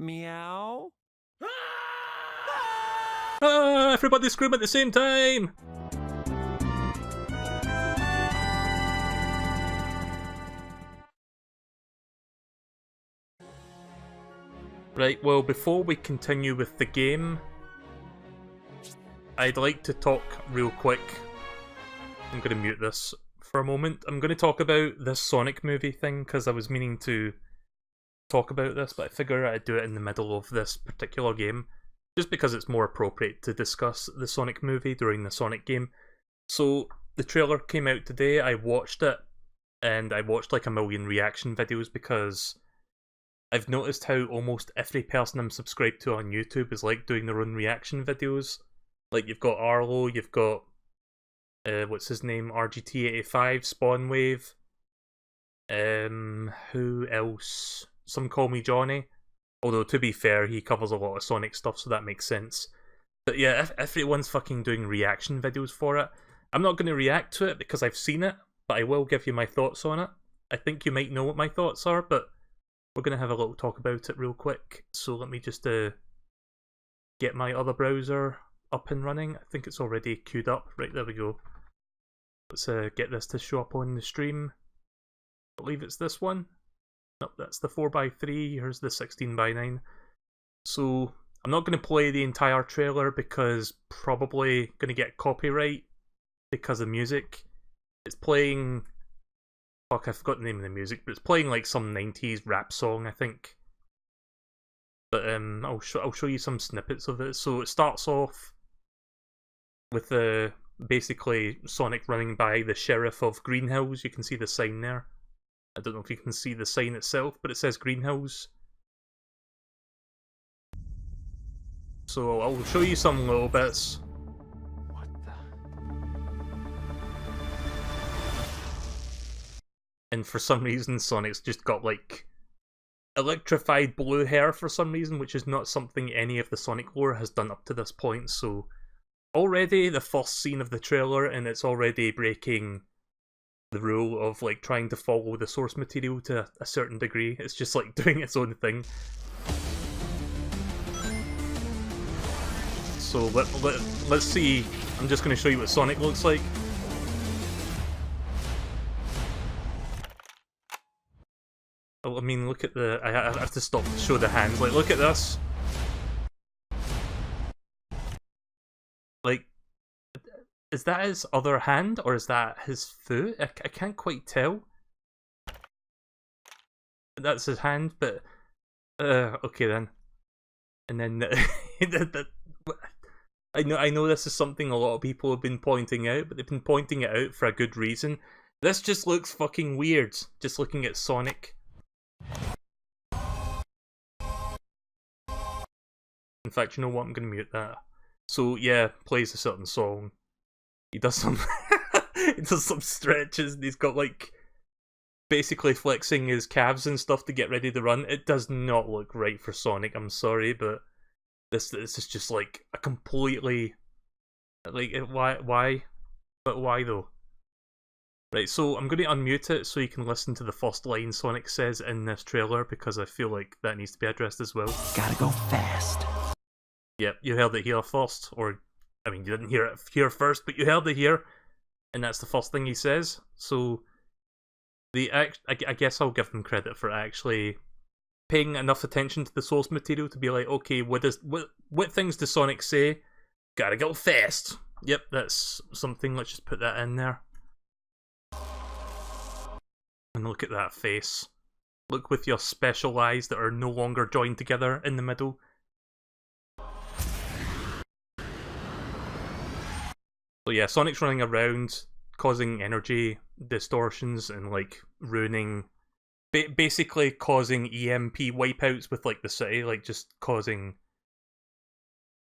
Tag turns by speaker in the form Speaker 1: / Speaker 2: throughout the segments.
Speaker 1: Meow.
Speaker 2: Ah, everybody scream at the same time! Right, well, before we continue with the game, I'd like to talk real quick. I'm going to mute this for a moment. I'm going to talk about this Sonic movie thing, because I was meaning to talk about this, but I figure I'd do it in the middle of this particular game, just because it's more appropriate to discuss the Sonic movie during the Sonic game. So, the trailer came out today, I watched it, and I watched like a million reaction videos because I've noticed how almost every person I'm subscribed to on YouTube is like doing their own reaction videos. Like, you've got Arlo, you've got, what's his name, RGT85, Spawnwave, who else? Some call me Johnny. Although, to be fair, he covers a lot of Sonic stuff, so that makes sense. But yeah, if everyone's fucking doing reaction videos for it, I'm not going to react to it because I've seen it, but I will give you my thoughts on it. I think you might know what my thoughts are, but we're going to have a little talk about it real quick. So let me just get my other browser up and running. I think it's already queued up. Right, there we go. Let's get this to show up on the stream. I believe it's this one. Nope, that's the 4x3. Here's the 16x9. So I'm not going to play the entire trailer because probably going to get copyright because of music. It's playing... Fuck, I forgot the name of the music, but it's playing like some 90s rap song, I think. But I'll show you some snippets of it. So it starts off with basically Sonic running by the sheriff of Green Hills. You can see the sign there. I don't know if you can see the sign itself, but it says Green Hills. So I'll show you some little bits.
Speaker 1: What the?
Speaker 2: And for some reason, Sonic's just got like electrified blue hair for some reason, which is not something any of the Sonic lore has done up to this point. So already the first scene of the trailer, and it's already breaking the rule of like trying to follow the source material to a certain degree. It's just like doing its own thing. So let's see. I'm just going to show you what Sonic looks like. Oh, I mean, look at the... I have to stop to show the hands. Like, look at this. Like, is that his other hand, or is that his foot? I can't quite tell. That's his hand, but... okay then. And then... I know this is something a lot of people have been pointing out, but they've been pointing it out for a good reason. This just looks fucking weird, just looking at Sonic. In fact, you know what? I'm gonna mute that. So yeah, plays a certain song. He does some he does some stretches and he's got like basically flexing his calves and stuff to get ready to run. It does not look right for Sonic, I'm sorry, but this is just like a completely like why? But why though? Right, so I'm going to unmute it so you can listen to the first line Sonic says in this trailer because I feel like that needs to be addressed as well.
Speaker 1: Gotta go fast.
Speaker 2: Yep, you heard it here first, or I mean, you didn't hear it here first, but you heard it here, and that's the first thing he says. So I guess I'll give them credit for actually paying enough attention to the source material to be like, okay, what things does Sonic say? Gotta go fast. Yep, that's something. Let's just put that in there. And look at that face. Look with your special eyes that are no longer joined together in the middle. So yeah, Sonic's running around, causing energy distortions and like ruining... basically causing EMP wipeouts with like the city, like just causing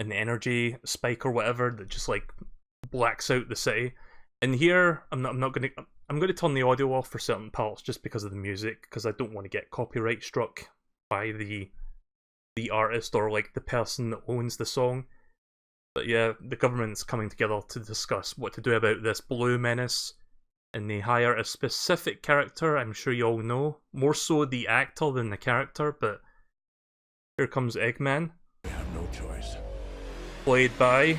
Speaker 2: an energy spike or whatever that just like blacks out the city. And here, I'm going to turn the audio off for certain parts just because of the music, because I don't want to get copyright struck by the artist or like the person that owns the song. But yeah, the government's coming together to discuss what to do about this blue menace, and they hire a specific character. I'm sure you all know, more so the actor than the character, but Here comes Eggman,
Speaker 3: We have no choice.
Speaker 2: played by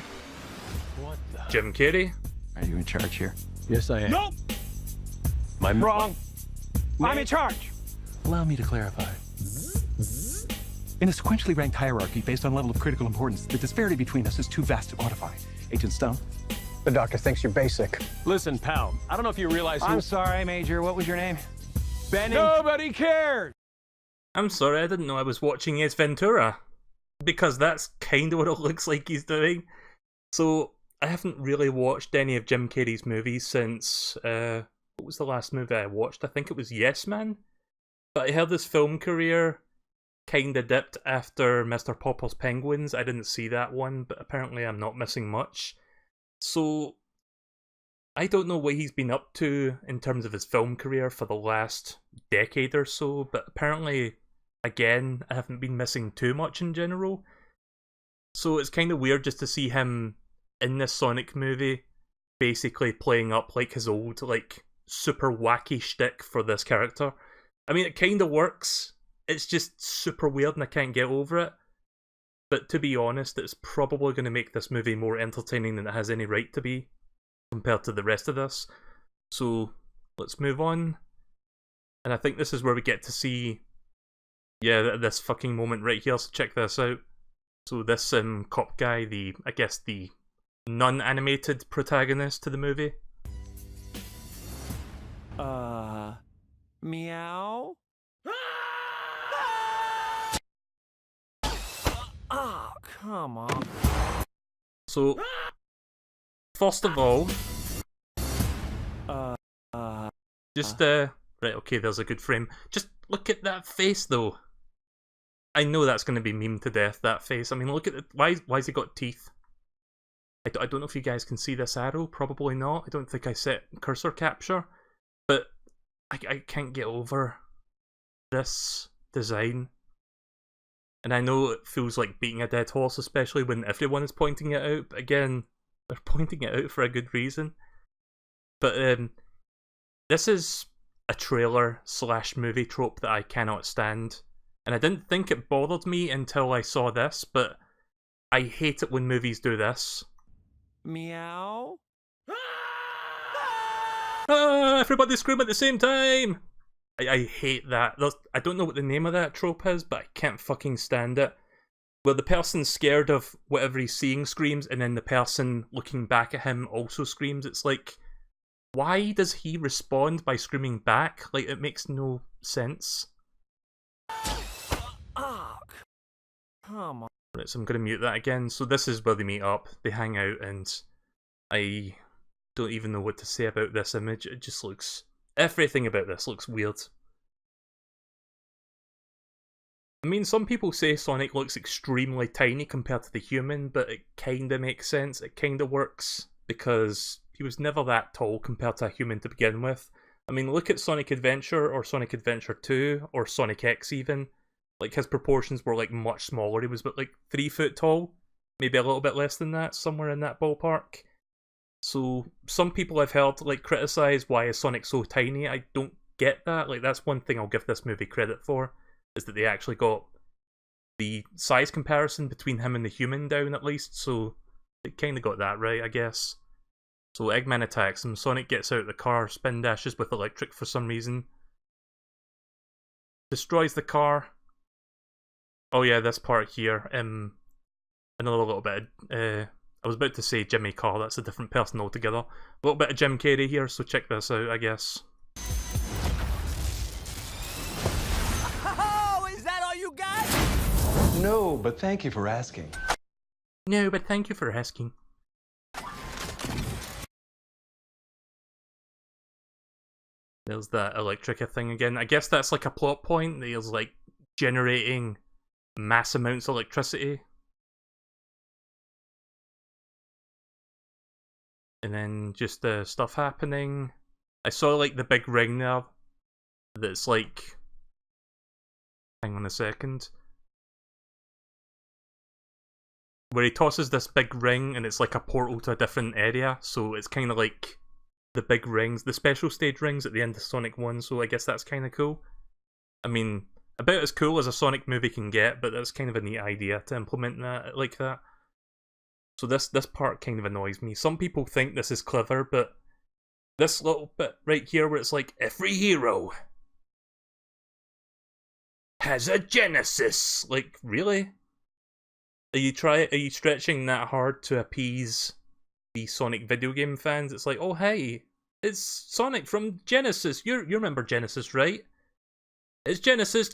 Speaker 3: What the?
Speaker 2: Jim Carrey.
Speaker 4: Are you in charge here?
Speaker 3: Yes, I am.
Speaker 5: Nope!
Speaker 3: My
Speaker 5: Wrong. I'm in charge.
Speaker 4: Allow me to clarify. In a sequentially ranked hierarchy based on level of critical importance, the disparity between us is too vast to quantify. Agent Stone?
Speaker 6: The doctor thinks you're basic.
Speaker 5: Listen, pal. I don't know if you realize who...
Speaker 6: I'm sorry, Major. What was your name?
Speaker 5: Benny. Nobody cares.
Speaker 2: I'm sorry, I didn't know I was watching Ace Ventura. Because that's kind of what it looks like he's doing. So, I haven't really watched any of Jim Carrey's movies since... what was the last movie I watched? I think it was Yes Man? But I heard his film career kinda dipped after Mr. Popper's Penguins. I didn't see that one, but apparently I'm not missing much. So, I don't know what he's been up to in terms of his film career for the last decade or so, but apparently, again, I haven't been missing too much in general. So it's kind of weird just to see him in this Sonic movie, basically playing up like his old, like, super wacky shtick for this character. I mean, it kind of works. It's just super weird and I can't get over it. But to be honest, it's probably going to make this movie more entertaining than it has any right to be, compared to the rest of this. So, let's move on. And I think this is where we get to see, yeah, this fucking moment right here, so check this out. So this cop guy, I guess the non-animated protagonist to the movie.
Speaker 1: Meow? Oh, come on.
Speaker 2: So, first of all, just, right, okay, there's a good frame. Just look at that face, though. I know that's going to be memed to death, that face. I mean, look at it. Why's he got teeth? I don't know if you guys can see this arrow. Probably not. I don't think I set cursor capture. But I can't get over this design. And I know it feels like beating a dead horse, especially when everyone is pointing it out. But again, they're pointing it out for a good reason. But this is a trailer / movie trope that I cannot stand. And I didn't think it bothered me until I saw this, but I hate it when movies do this.
Speaker 1: Meow?
Speaker 2: Ah, everybody scream at the same time! I hate that. I don't know what the name of that trope is, but I can't fucking stand it. Where the person scared of whatever he's seeing screams, and then the person looking back at him also screams. It's like, why does he respond by screaming back? Like, it makes no sense.
Speaker 1: Oh, come on.
Speaker 2: Right, so I'm going to mute that again. So this is where they meet up. They hang out, and I don't even know what to say about this image. It just looks... Everything about this looks weird. I mean, some people say Sonic looks extremely tiny compared to the human, but it kinda makes sense. It kinda works, because he was never that tall compared to a human to begin with. I mean, look at Sonic Adventure, or Sonic Adventure 2, or Sonic X even. Like, his proportions were, like, much smaller. He was about, like, 3 foot tall. Maybe a little bit less than that, somewhere in that ballpark. So, some people I've heard, like, criticise why is Sonic so tiny. I don't get that. Like, that's one thing I'll give this movie credit for, is that they actually got the size comparison between him and the human down, at least. So, they kinda got that right, I guess. So, Eggman attacks him. Sonic gets out of the car, spin dashes with electric for some reason. Destroys the car. Oh yeah, this part here, another little bit, I was about to say Jimmy Carr, that's a different person altogether. A little bit of Jim Carrey here, so check this out, I guess.
Speaker 1: Oh, is that all you got?
Speaker 4: No, but thank you for asking.
Speaker 2: No, but thank you for asking. There's that Electrica thing again. I guess that's like a plot point. There's like generating mass amounts of electricity. And then just stuff happening. I saw like the big ring there. That's like... Hang on a second. Where he tosses this big ring and it's like a portal to a different area. So it's kind of like the big rings, the special stage rings at the end of Sonic 1. So I guess that's kind of cool. I mean, About as cool as a Sonic movie can get, but that's kind of a neat idea to implement that like that. So this part kind of annoys me. Some people think this is clever, but this little bit right here where it's like, every hero has a genesis. Like, really? Are you stretching that hard to appease the Sonic video game fans? It's like, oh hey, it's Sonic from Genesis. You remember Genesis, right? It's Genesis.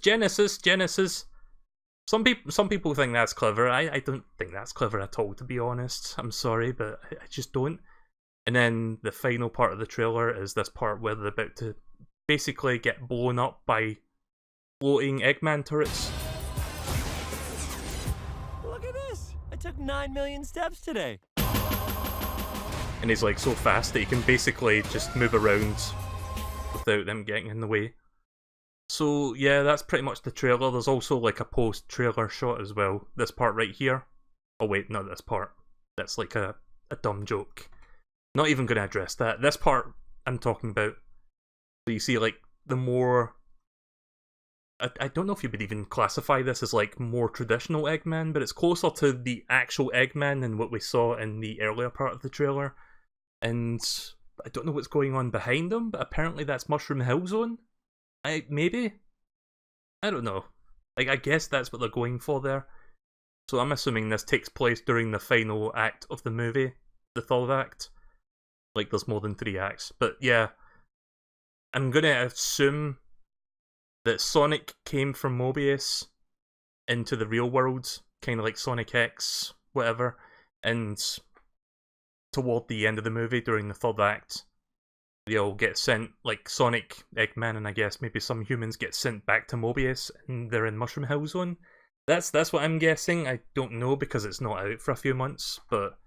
Speaker 2: Some people think that's clever. I don't think that's clever at all, to be honest. I'm sorry, but I just don't. And then the final part of the trailer is this part where they're about to basically get blown up by floating Eggman turrets.
Speaker 1: Look at this! I took 9 million steps today.
Speaker 2: And he's like so fast that he can basically just move around without them getting in the way. So yeah, that's pretty much the trailer. There's also like a post-trailer shot as well. This part right here. Oh wait, not this part. That's like a dumb joke. Not even going to address that. This part I'm talking about. So you see like the more... I don't know if you would even classify this as like more traditional Eggman, but it's closer to the actual Eggman than what we saw in the earlier part of the trailer. And I don't know what's going on behind him, but apparently that's Mushroom Hill Zone. Maybe? I don't know. Like, I guess that's what they're going for there. So I'm assuming this takes place during the final act of the movie, the third act. Like, there's more than 3 acts. But yeah, I'm gonna assume that Sonic came from Mobius into the real world, kind of like Sonic X, whatever, and toward the end of the movie, during the third act, they all get sent, like Sonic, Eggman, and I guess maybe some humans get sent back to Mobius, and they're in Mushroom Hill Zone. That's what I'm guessing. I don't know because it's not out for a few months, but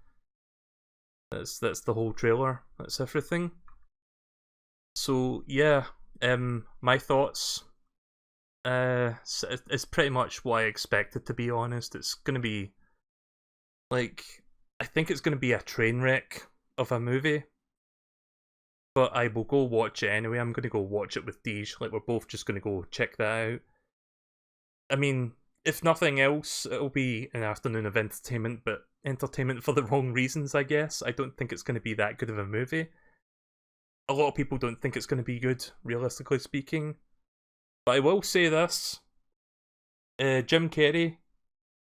Speaker 2: that's the whole trailer. That's everything. So yeah, my thoughts. It's pretty much what I expected, to be honest. It's gonna be like, I think it's gonna be a train wreck of a movie. But I will go watch it anyway. I'm gonna go watch it with Deej. Like, we're both just gonna go check that out. I mean, if nothing else, it'll be an afternoon of entertainment, but entertainment for the wrong reasons, I guess. I don't think it's gonna be that good of a movie. A lot of people don't think it's gonna be good, realistically speaking. But I will say this. Jim Carrey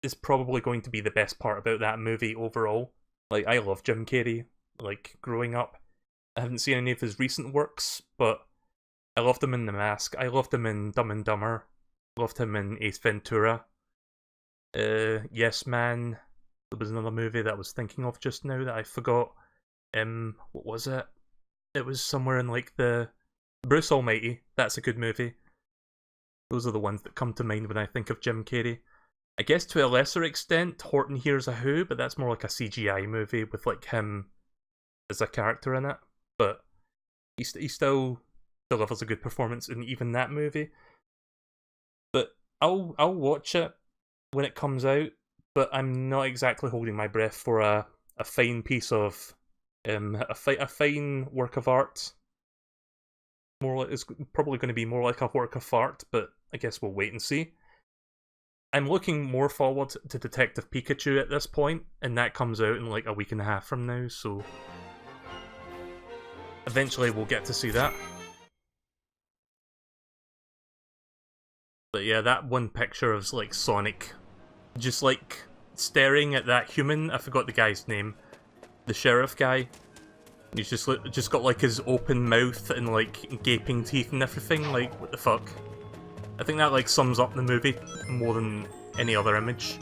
Speaker 2: is probably going to be the best part about that movie overall. Like, I love Jim Carrey, like, growing up. I haven't seen any of his recent works, but I loved him in The Mask. I loved him in Dumb and Dumber. Loved him in Ace Ventura. Yes Man. There was another movie that I was thinking of just now that I forgot. What was it? It was somewhere in like the... Bruce Almighty. That's a good movie. Those are the ones that come to mind when I think of Jim Carrey. I guess to a lesser extent, Horton Hears a Who, but that's more like a CGI movie with like him as a character in it. But he still delivers a good performance in even that movie. But I'll watch it when it comes out, but I'm not exactly holding my breath for a fine piece of a fine work of art. More like, it's probably going to be more like a work of art, but I guess we'll wait and see. I'm looking more forward to Detective Pikachu at this point, and that comes out in like a week and a half from now, so eventually we'll get to see that. But yeah, that one picture of like Sonic just like staring at that human, I forgot the guy's name, the sheriff guy. He's just got like his open mouth and like gaping teeth and everything, like what the fuck. I think that like sums up the movie more than any other image.